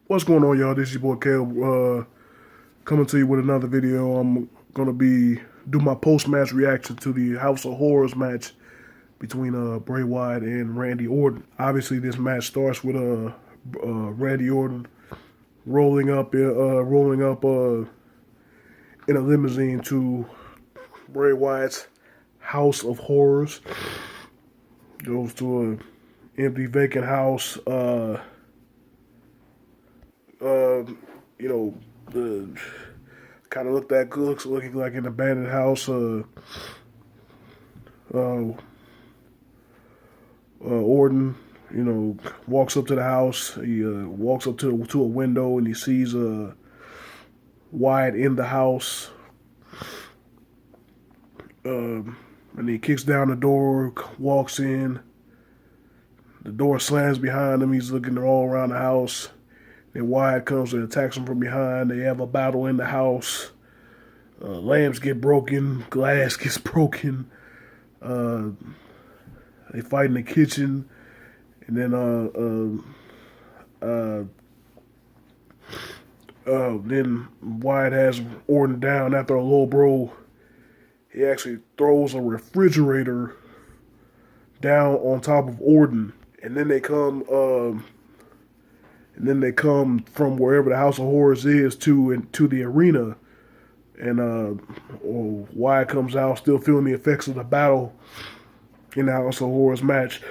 What's going on, y'all? This is your boy Caleb, coming to you with another video. I'm gonna do my post-match reaction to the House of Horrors match between Bray Wyatt and Randy Orton. Obviously, this match starts with Randy Orton rolling up in a limousine to Bray Wyatt's House of Horrors. Goes to a empty, vacant house. You know, the kind of looks looking like an abandoned house. Orton, walks up to the house. He walks up to a window and he sees Wyatt in the house. And he kicks down the door, walks in. The door slams behind him. He's looking all around the house. Then Wyatt comes and attacks him from behind. They have a battle in the house. Lamps get broken. Glass gets broken. They fight in the kitchen. And then Wyatt has Orton down after a low blow. He actually throws a refrigerator down on top of Orton. And then they come from wherever the House of Horrors is to the arena. And Wyatt comes out still feeling the effects of the battle in the House of Horrors match.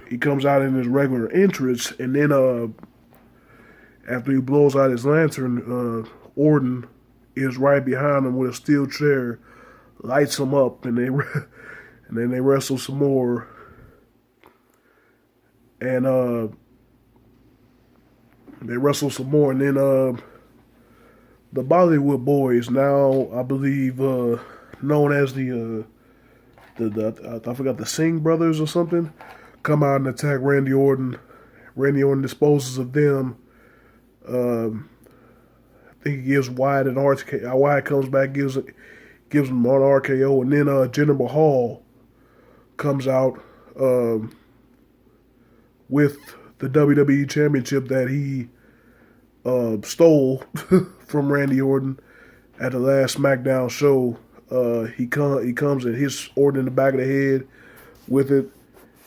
He comes out in his regular entrance, and then after he blows out his lantern, Orton is right behind him with a steel chair, lights him up, and then they wrestle some more. And and then the Bollywood Boys, now I believe known as the I forgot, the Singh brothers or something, come out and attack Randy Orton. Randy Orton disposes of them. I think he gives Wyatt an RKO. Wyatt comes back, gives him an RKO, and then Jinder Mahal comes out with the WWE Championship that he stole from Randy Orton at the last SmackDown show. He comes and hits Orton in the back of the head with it,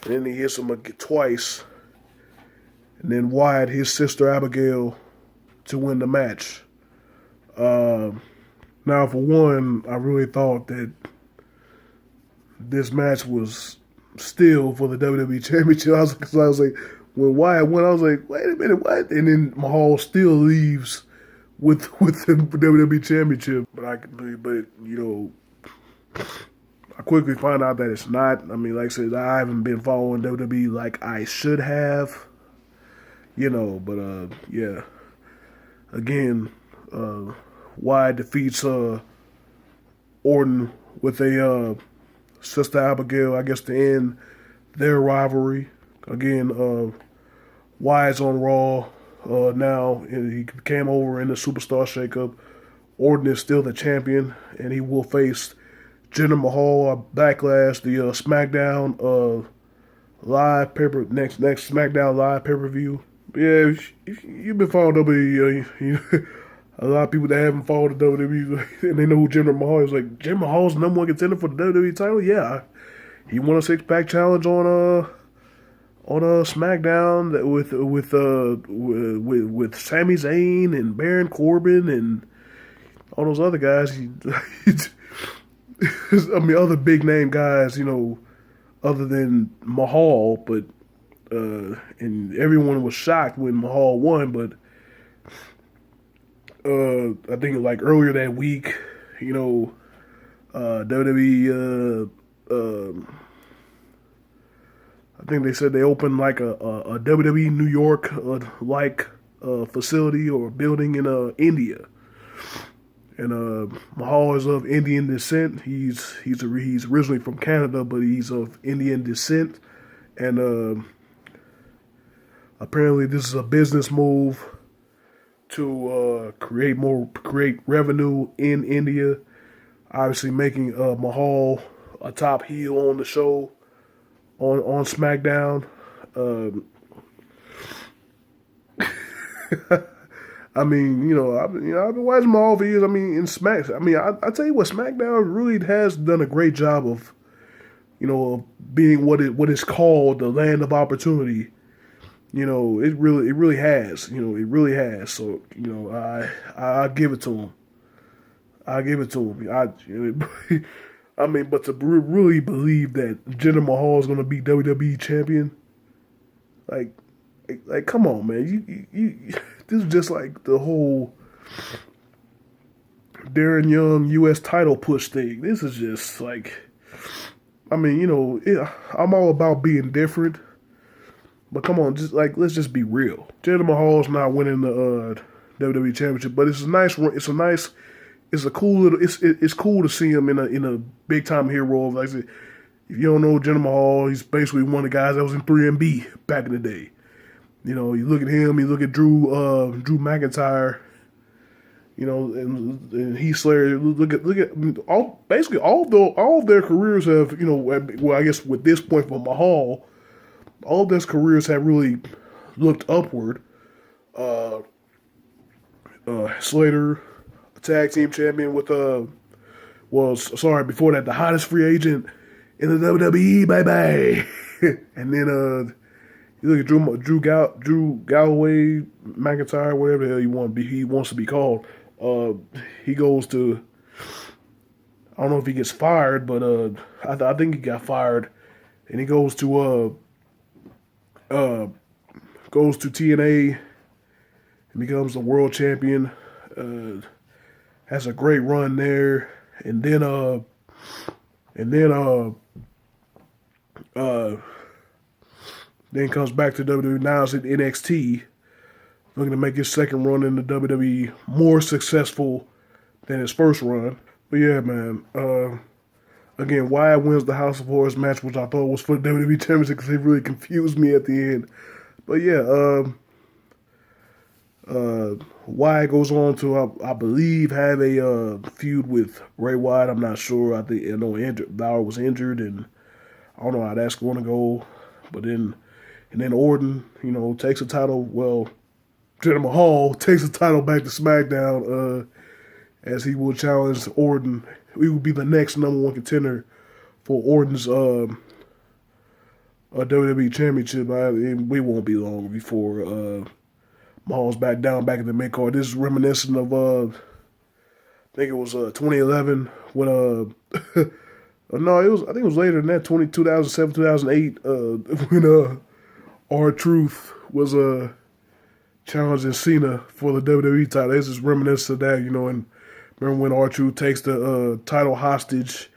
and then he hits him twice. And then Wyatt his sister Abigail to win the match. Now, for one, I really thought that this match was still for the WWE Championship. I was like, when Wyatt went, I was like, wait a minute, what? And then Mahal still leaves with the WWE Championship. But I quickly find out that it's not. I mean, like I said, I haven't been following WWE like I should have. But yeah. Again, Wyatt defeats Orton with a Sister Abigail, I guess, to end their rivalry. Again, Wyatt's on Raw now. He came over in the Superstar Shakeup. Orton is still the champion, and he will face Jinder Mahal Backlash, the SmackDown live next SmackDown live pay-per-view. Yeah, you've been following WWE. A lot of people that haven't followed the WWE and they know who Jinder Mahal is. Like, Jinder Mahal's the #1 contender for the WWE title. Yeah, he won a 6-pack challenge on SmackDown with Sami Zayn and Baron Corbin and all those other guys. I mean, other big name guys, other than Mahal. But and everyone was shocked when Mahal won. But I think like earlier that week, WWE. I think they said they opened like a WWE New York like facility or building in India. And Mahal is of Indian descent. He's originally from Canada, but he's of Indian descent. And apparently this is a business move to create revenue in India. Obviously making Mahal a top heel on the show on SmackDown. I mean, I've been watching them all for years. I mean, in Smack, I mean, I tell you what, SmackDown really has done a great job of, of being what is called the land of opportunity. It really has. It really has. So, I give it to him. I give it to him. I mean, but to really believe that Jinder Mahal is going to be WWE champion, like, come on, man. This is just like the whole Darren Young U.S. title push thing. This is just like, I mean, I'm all about being different, but come on, just like let's just be real. Jinder Mahal's not winning the WWE championship, but it's a nice, it's a cool little, it's cool to see him in a big time hero. Like I said, if you don't know Jinder Mahal, he's basically one of the guys that was in 3MB back in the day. You look at him, you look at Drew McIntyre, and Heath Slater. Look at all of their careers have, well, I guess with this point for Mahal, all of their careers have really looked upward. Slater, a tag team champion with before that, the hottest free agent in the WWE, baby. And then you look at Drew Galloway, McIntyre, whatever the hell he wants to be called. He goes to, I don't know if he gets fired, but I think he got fired, and he goes to TNA and becomes the world champion. Has a great run there, and then comes back to WWE. Now it's at NXT, looking to make his second run in the WWE more successful than his first run. But yeah, man. Again, Wyatt wins the House of Horrors match, which I thought was for the WWE Championship because it really confused me at the end. But yeah, Wyatt goes on to, I believe, have a feud with Bray Wyatt. I'm not sure. I know Balor was injured, and I don't know how that's going to go. But then Orton, takes the title. Well, Jinder Mahal takes the title back to SmackDown, as he will challenge Orton. He will be the next number one contender for Orton's WWE Championship. We won't be long before Mahal's back in the mid card. This is reminiscent of I think it was 2011 when no, I think it was later than that, 2007, 2008, when R-Truth was challenging Cena for the WWE title. This is reminiscent of that, and remember when R-Truth takes the title hostage,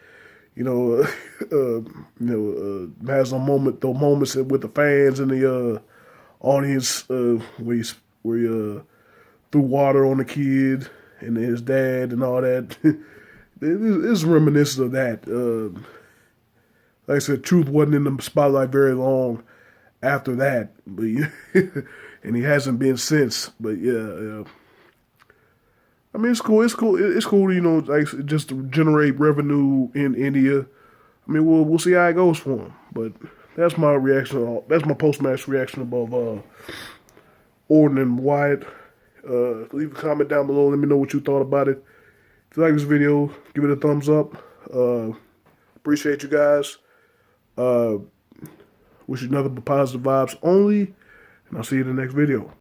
has those moments with the fans and the audience where he threw water on the kid and his dad and all that. It's reminiscent of that. Like I said, Truth wasn't in the spotlight very long after that, but and he hasn't been since. But yeah. I mean, it's cool. It's cool, like just to generate revenue in India. I mean, we'll see how it goes for him. But that's my reaction. That's my post-match reaction above Orton and Wyatt. Leave a comment down below. Let me know what you thought about it. If you like this video, give it a thumbs up. Appreciate you guys. Wish you nothing but positive vibes only. And I'll see you in the next video.